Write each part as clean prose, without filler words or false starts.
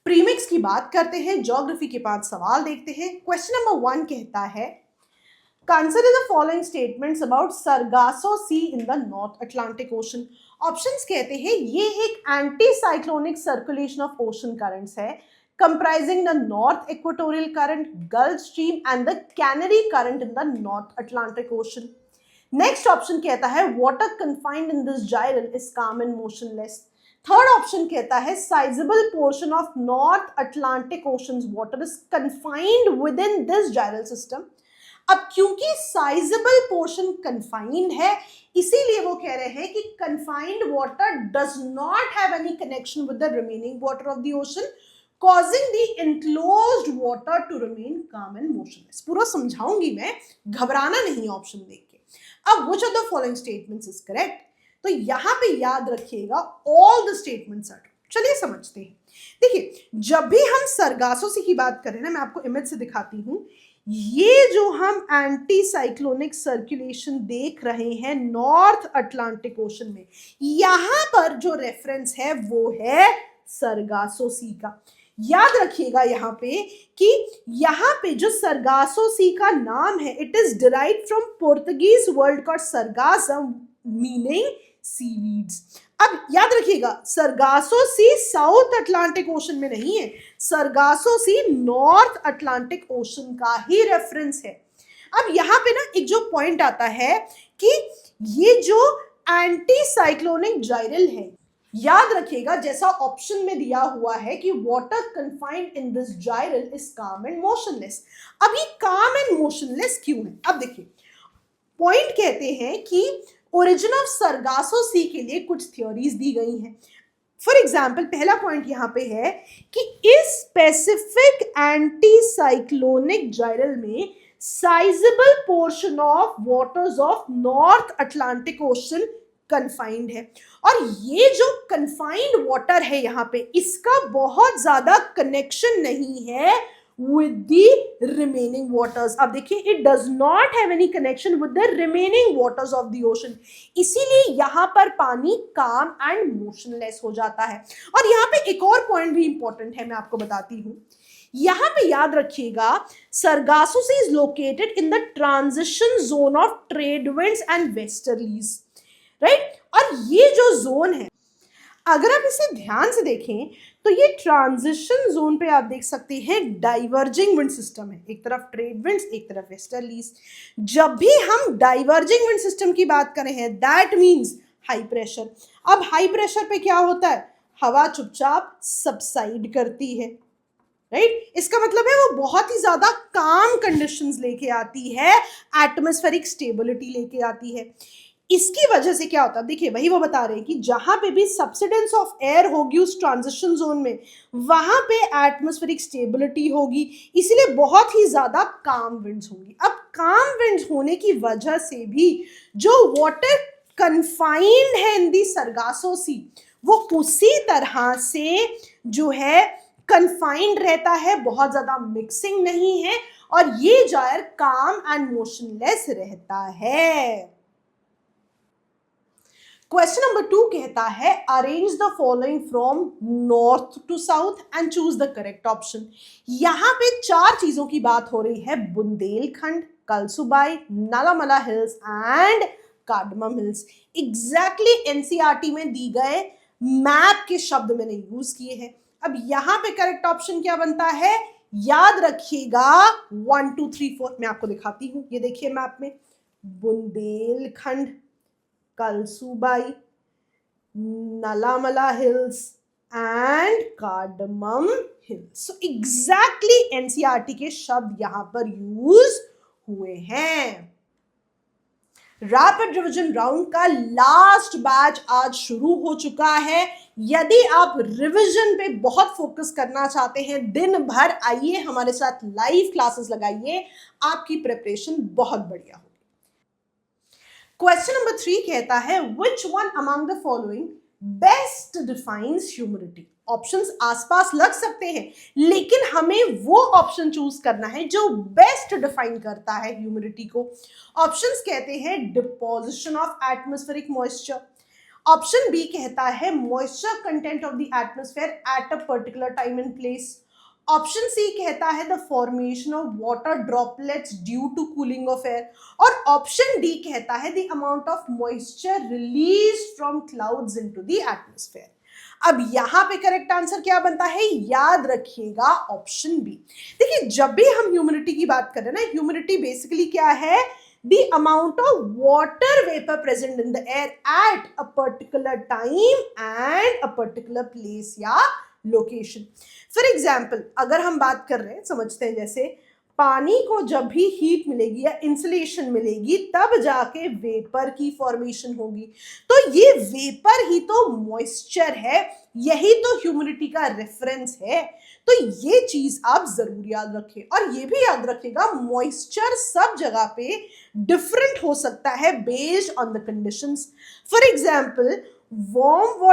Premix की बात करते हैं, ज्योग्राफी के 5 सवाल देखते हैं। क्वेश्चन नंबर 1 कहता है consider the following statements about Sargasso Sea in the North Atlantic Ocean. Options कहते हैं ये एक anti cyclonic circulation of ocean currents है comprising the North Equatorial Current, Gulf Stream and the Canary Current in the North Atlantic Ocean. Next option कहता है water confined in this gyral is calm and motionless. Third option कहता है sizable portion of North Atlantic Ocean's water is confined within this gyral system. अब क्योंकि sizeable portion confined है इसीलिए वो कह रहे हैं कि confined water does not have any connection with the remaining water of the ocean causing the enclosed water to remain calm and motionless. पूरा समझाऊंगी मैं, घबराना नहीं ऑप्शन देख के। अब which of the following statements is correct? तो यहाँ पे याद रखिएगा all the statements are true। चलिए समझते हैं। देखिए जब भी हम सरगासो सी की बात करें ना, मैं आपको इमेज से दिखाती हूँ, ये जो हम एंटी साइक्लोनिक सर्कुलेशन देख रहे हैं नॉर्थ अटलांटिक ओशन में, यहाँ पर जो रेफरेंस है वो है सरगासो सी का। याद रखिएगा यहाँ पे कि यहाँ पे जो सरगासो सी का नाम है it is derived from Portuguese word called sargassum meaning seaweeds. अब याद रखिएगा सरगासो सी साउथ अटलांटिक ओशन में नहीं है, Sargasso Sea north Atlantic ocean का ही रेफरेंस है। अब यहाँ पे ना एक जो पॉइंट आता है कि ये जो एंटी साइक्लोनिक जाइरल है, याद रखिएगा जैसा ऑप्शन में दिया हुआ है कि water confined in this jar is calm and motionless. अब ये काम एंड मोशनलेस क्यों है? अब देखिए पॉइंट कहते हैं कि ओरिजिन ऑफ सरगासो सी के लिए कुछ थ्योरीज दी गई हैं। फॉर एग्जाम्पल पहला पॉइंट यहाँ पे है कि इस स्पेसिफिक एंटी साइक्लोनिक जाइरल में sizeable portion of waters of north Atlantic ocean confined है, और ये जो कन्फाइंड वाटर है यहाँ पे इसका बहुत ज्यादा कनेक्शन नहीं है with the remaining waters। अब देखिए it does not have any connection with the remaining waters of the ocean, इसीलिए यहाँ पर पानी calm and motionless हो जाता है। और यहाँ पे एक और पॉइंट भी इंपॉर्टेंट है, मैं आपको बताती हूँ। यहाँ पे याद रखिएगा Sargasso Sea is located in the transition zone of trade winds and westerlies, right. और ये जो जोन है अगर आप इसे ध्यान से देखें तो ये ट्रांजिशन जोन पे आप देख सकते हैं डाइवर्जिंग विंड सिस्टम है, एक तरफ ट्रेड विंड्स एक तरफ वेस्टर्लीज। जब भी हम डाइवर्जिंग विंड सिस्टम की बात कर रहे हैं दैट मींस हाई प्रेशर। अब हाई प्रेशर पे क्या होता है, हवा चुपचाप सबसाइड करती है, राइट। इसका मतलब है वो बहुत ही ज्यादा काम कंडीशंस लेके आती है, एटमॉस्फेरिक स्टेबिलिटी लेके आती है। इसकी वजह से क्या होता है, देखिए वही वो बता रहे हैं कि जहां पे भी सब्सिडेंस ऑफ एयर होगी उस ट्रांजिशन जोन में वहां पे एटमॉस्फेरिक स्टेबिलिटी होगी, इसीलिए बहुत ही ज्यादा काम विंड्स होंगी। अब काम विंड्स होने की वजह से भी जो वाटर कन्फाइंड है इन दी सरगासो सी वो उसी तरह से जो है कन्फाइंड रहता है, बहुत ज्यादा मिक्सिंग नहीं है, और ये जायर काम एंड मोशनलेस रहता है। क्वेश्चन नंबर 2 कहता है arrange the following from north to south and choose the correct option. यहाँ पे 4 चीजों की बात हो रही है, Bundelkhand, Kalsubai, Nallamala hills and cardamom hills. Exactly NCERT में दी गए मैप के शब्द मैंने यूज किए हैं। अब यहाँ पे करेक्ट ऑप्शन क्या बनता है, याद रखिएगा 1 2 3 4 मैं आपको दिखाती हूँ। ये देखिए मैप में Bundelkhand, Kalsubai, Nallamala hills and cardamom hills. So exactly NCERT के शब्द यहां पर यूज हुए हैं। रैपिड रिवीजन राउंड का लास्ट बैच आज शुरू हो चुका है। यदि आप रिवीजन पे बहुत फोकस करना चाहते हैं दिन भर, आइए हमारे साथ लाइव क्लासेस लगाइए, आपकी प्रिपरेशन बहुत बढ़िया होगी। क्वेश्चन नंबर 3 कहता है which one among the following best defines humidity। Options आसपास लग सकते हैं लेकिन हमें वो ऑप्शन चूज करना है जो बेस्ट डिफाइन करता है ह्यूमिडिटी को। ऑप्शंस कहते हैं deposition of atmospheric moisture, option b कहता है moisture content of the atmosphere at a particular time and place. Option c कहता है the formation of water droplets due to cooling of air. और option d कहता है the amount of moisture release from clouds into the atmosphere. अब यहां पे correct answer क्या बनता है, याद रखिएगा ऑप्शन बी। देखिए जब भी हम ह्यूमिडिटी की बात कर रहे हैं ना, ह्यूमिडिटी बेसिकली क्या है, the amount of water vapor present in the air at a particular time and a particular place या location। फॉर एग्जाम्पल अगर हम बात कर रहे हैं, समझते हैं जैसे पानी को जब भी हीट मिलेगी या इंसुलेशन मिलेगी तब जाके वेपर की फॉर्मेशन होगी, तो ये वेपर ही तो मॉइस्चर है, यही तो ह्यूमिडिटी का रेफरेंस है। तो ये चीज आप जरूर याद रखें और ये भी याद रखिएगा मॉइस्चर सब जगह पे डिफरेंट हो सकता है based on the conditions. For example warm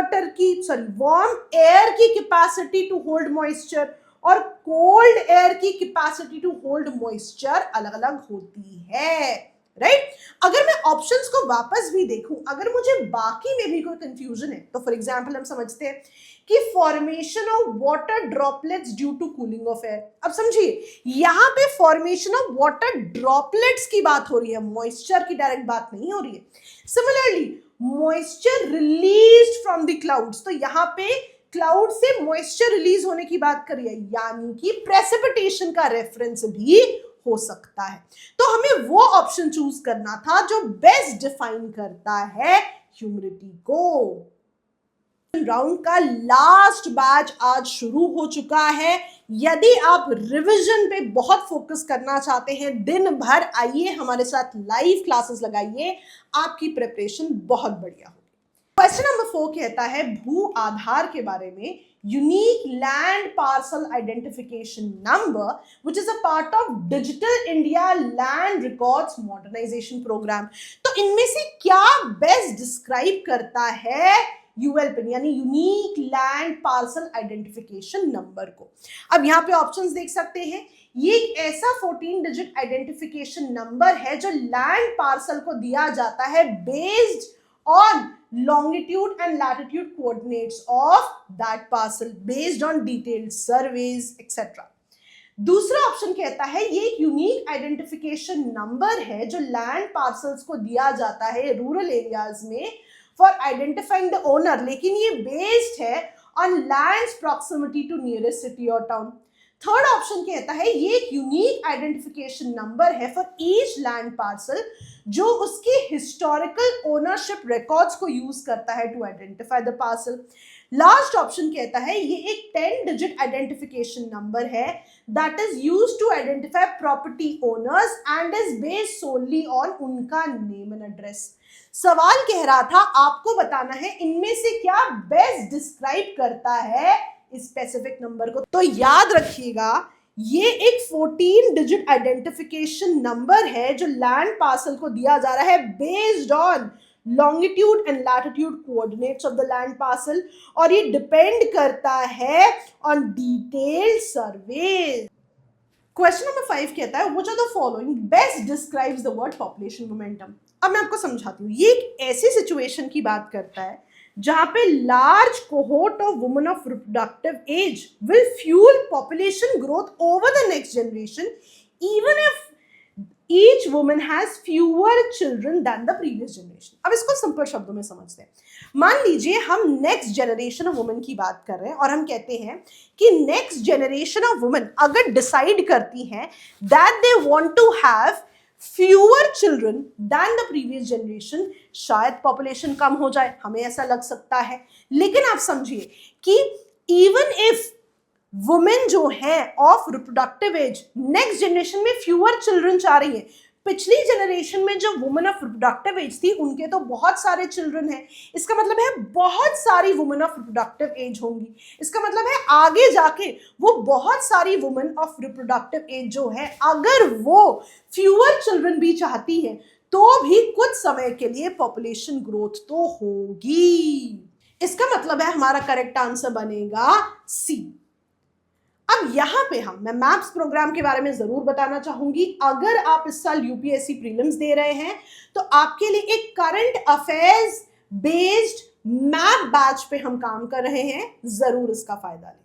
air की कैपेसिटी टू होल्ड मॉइस्चर और कोल्ड एयर की कैपेसिटी टू होल्ड मॉइस्चर अलग अलग होती है, राइट। अगर मैं ऑप्शंस को वापस भी देखूं, अगर मुझे बाकी में भी कोई कंफ्यूजन है तो फॉर एग्जांपल हम समझते हैं कि formation of water droplets due to cooling of air. अब समझिए यहां पे फॉर्मेशन ऑफ वाटर ड्रॉपलेट्स की बात हो रही है, मॉइस्चर की डायरेक्ट बात नहीं हो रही है। Similarly moisture released from the clouds, तो यहां पे क्लाउड से मॉइस्चर रिलीज होने की बात करिए, यानी कि प्रेसिपिटेशन का रेफरेंस भी हो सकता है। तो हमें वो ऑप्शन चूज करना था जो बेस्ट डिफाइन करता है ह्यूमिडिटी को। राउंड का लास्ट बैच आज शुरू हो चुका है। यदि आप रिवीजन पे बहुत फोकस करना चाहते हैं, दिन भर आइए हमारे साथ लाइव क्लासेस लगाइए, आपकी प्रिपरेशन बहुत बढ़िया होगी। क्वेश्चन नंबर 4 कहता है भू आधार के बारे में, unique land parcel identification number which is a part of digital India land records modernisation programme. तो इनमें से क्या बेस्ट डिस्क्राइब करता है यूएलपिन यानी unique land parcel identification number को। अब यहाँ पे ऑप्शंस देख सकते हैं, ये एक ऐसा 14 डिजिट आइडेंटिफिकेशन नंबर है जो लैंड पार्सल को दिया जाता है based on longitude and latitude coordinates of that parcel based on detailed surveys etc। दूसरा ऑप्शन कहता है ये एक यूनिक आइडेंटिफिकेशन नंबर है जो लैंड पार्सल्स को दिया जाता है रूरल एरियाज में फॉर आइडेंटिफाइंग द ओनर, लेकिन ये बेस्ड है on lands proximity to nearest city और टाउन। थर्ड ऑप्शन कहता है ये एक यूनिक आइडेंटिफिकेशन नंबर है फॉर ईच लैंड पार्सल जो उसके हिस्टोरिकल ओनरशिप रिकॉर्ड्स को यूज करता है to identify the parcel. Last option कहता है ये एक 10 डिजिट आइडेंटिफिकेशन नंबर है that is used to identify property owners and is based सोनली on उनका नेम एंड एड्रेस। सवाल कह रहा था आपको बताना है इनमें से क्या बेस्ट डिस्क्राइब करता है इस स्पेसिफिक नंबर को। तो याद रखिएगा ये एक 14 डिजिट आइडेंटिफिकेशन नंबर है जो लैंड पार्सल को दिया जा रहा है based on longitude and latitude coordinates of the land parcel और ये डिपेंड करता है on detailed survey. Question number 5 कहता है which are the following best describes the word population momentum. अब मैं आपको समझाती हूँ, ये एक ऐसी सिचुएशन की बात करता है जहां पे large cohort of women of reproductive age will fuel population growth over the next generation even if each women has fewer children than the previous generation. अब इसको सिंपल शब्दों में समझते हैं। मान लीजिए हम नेक्स्ट जनरेशन ऑफ वुमेन की बात कर रहे हैं और हम कहते हैं कि नेक्स्ट जनरेशन ऑफ वुमेन अगर डिसाइड करती हैं that they want to have fewer children than the previous generation, शायद पॉपुलेशन कम हो जाए, हमें ऐसा लग सकता है। लेकिन आप समझिए कि इवन इफ वुमेन जो है of reproductive as next generation में फ्यूअर चिल्ड्रन चाह रही है, पिछली जनरेशन में जो वुमेन ऑफ रिप्रोडक्टिव एज थी उनके तो बहुत सारे चिल्ड्रन हैं, इसका मतलब है बहुत सारी वुमेन ऑफ रिप्रोडक्टिव एज होंगी, इसका मतलब है आगे जाके वो बहुत सारी वुमेन ऑफ रिप्रोडक्टिव एज जो है अगर वो फ्यूअर चिल्ड्रन भी चाहती है तो भी कुछ समय के लिए पॉपुलेशन ग्रोथ तो होगी। इसका मतलब है हमारा करेक्ट आंसर बनेगा सी। अब यहां पे मैं मैप्स प्रोग्राम के बारे में जरूर बताना चाहूंगी। अगर आप इस साल यूपीएससी प्रीलिम्स दे रहे हैं तो आपके लिए एक current affairs based map batch पे हम काम कर रहे हैं, जरूर इसका फायदा लें।